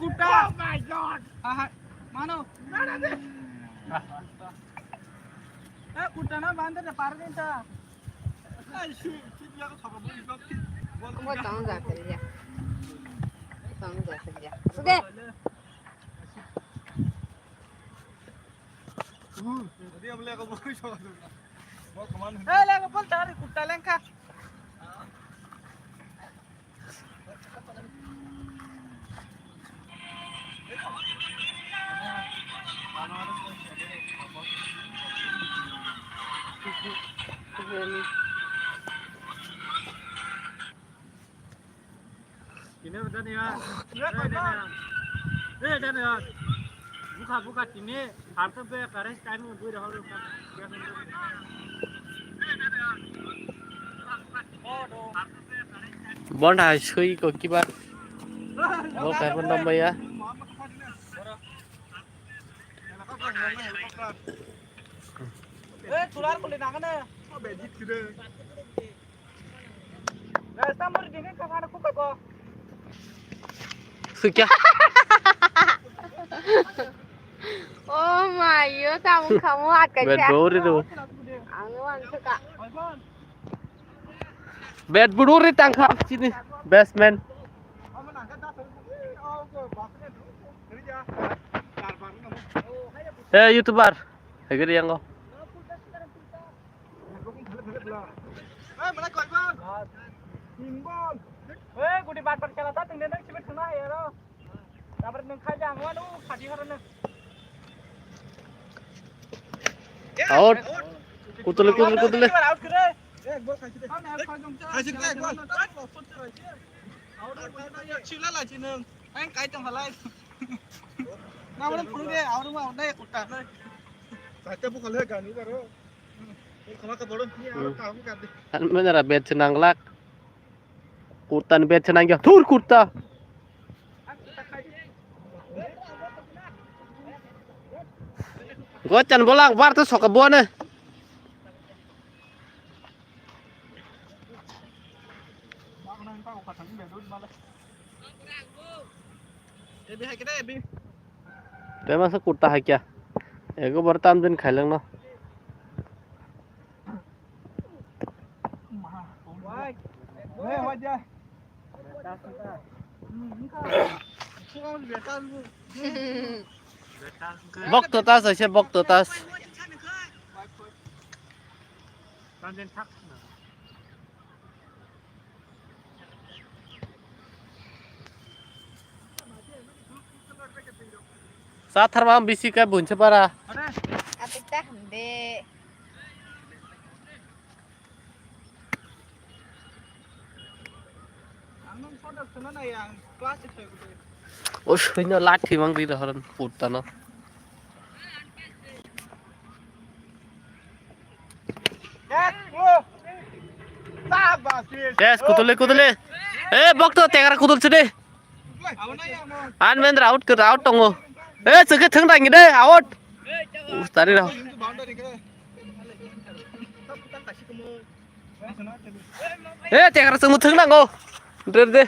Gutta my God मानो गुट्टा ना बांध दे पार नहीं था वो तंग जाते हैं सुधे dia boleh aku boleh coba mau kemana lah aku boleh cari kuda lengka ini udah nih ya udah nih ya buka ini harus be karet time udah dah harus Bon hai sui ko kiba lo kai bon dom ya tular kulit nangan na bejit kira rasa mur dingin ka kana ku ko su kya oh my god kamu akan bed buri tu anu suka bed buri tangkap sini basement youtuber agar yang kau mana kau bang himbon gudi bat bat kala ta tung den sibet khna ya ro tabar nung khai jang wa nu khadi haran out kutul out kre ek bol khai de khai de ek bol out chila la chinung anh kai tong halai na mana phulu de aur ma dai kutta saite bu khale gani karo khama ka bodo ni aur kaam kar de kan menara bed senang lak kurtan bed senang ya tur kurta gocan bolak bar tu sok kebon eh ebi hai kede ebi dia masuk kurta hai kya ego bertam din khailang no wajah bok to tas ase bok to tas saat harma bisi ka bunche para apita hande oh sunya lathi mang di haran kurta no yes kutule bok to tegar kutul chede an mendra out kar out tongo sege thang dang de out tari ra tegar sang thang dang go de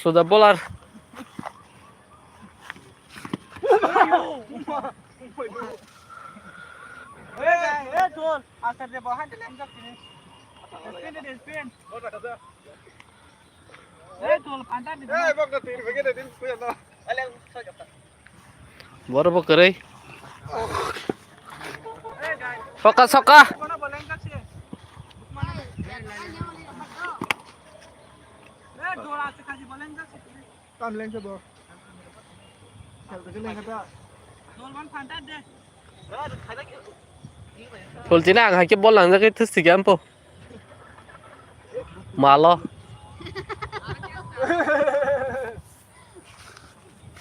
sudah bolar baru bekerja soka Fulcina ang hakip bol lang sakit terus tiga ampo malo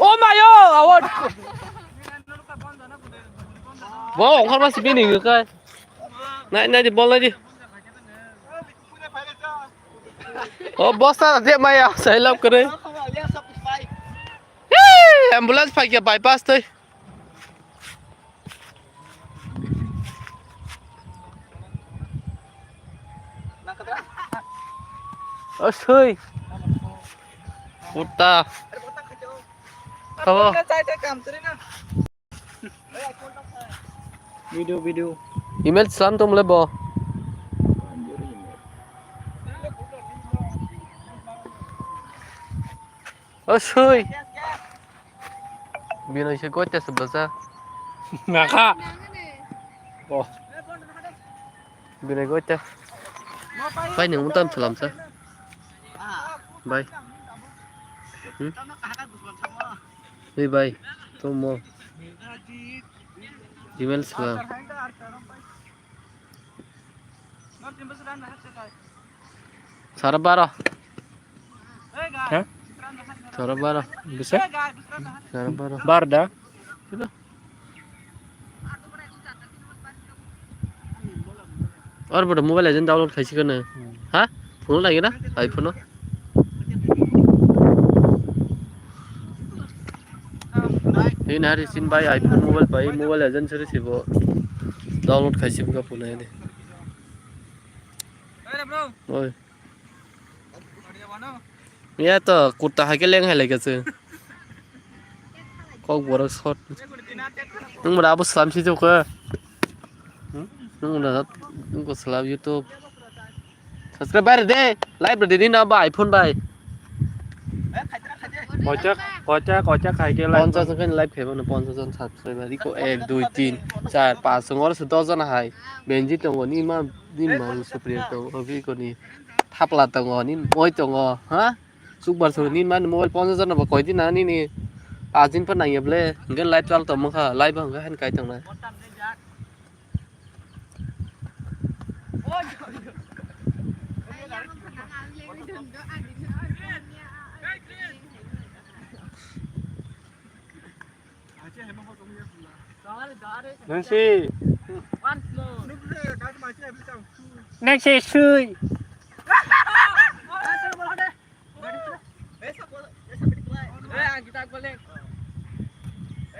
oh mayo awat wow kan masih bini kan naik di bola di oh bosan dia maya saya lap kere ambulans pakai bypass tuh Asoi. Puta. Apa? Saya tekam tadi na. Video. Email salam tu mulai bo. Oh, sui. Bina saya kau tes sebelah sa. Ngaka. Oh. Bina kau tes. Bye ni untam salam sa. Bye. Bye. Tu mo. Email salam. Sarap bara. Hah? Sarap bara. Bisa? Sarap bara. Barda. और बड़ा mobile agent download खाई करना हाँ phone लगे ना iPhone ये ना रिसीन भाई आईफोन मोबाइल एजेंट से रिसीव डाउनलोड खाई का फोन है ओए ये तो कुत्ता है के लेंग है लेके से कौन बोरा शॉट नूं बड़ा बस सामसी जो का nung ko salam YouTube subscribe bare de like bare de na ba iPhone bai Kocak khai ke 50 John kan like pheba na 50 John subscribe ri ko 1 2 3 4 5 ngor se 10 John hai benji tong ni ma din ma superior to obi ko ni thapla tong ni moi tong ha super so ni man mobile 50 John ba koi din na ni ajin pa nai able ngan live chal to ma kha live ba han kai tong na Nancy. Nancy sui. Kita boleh.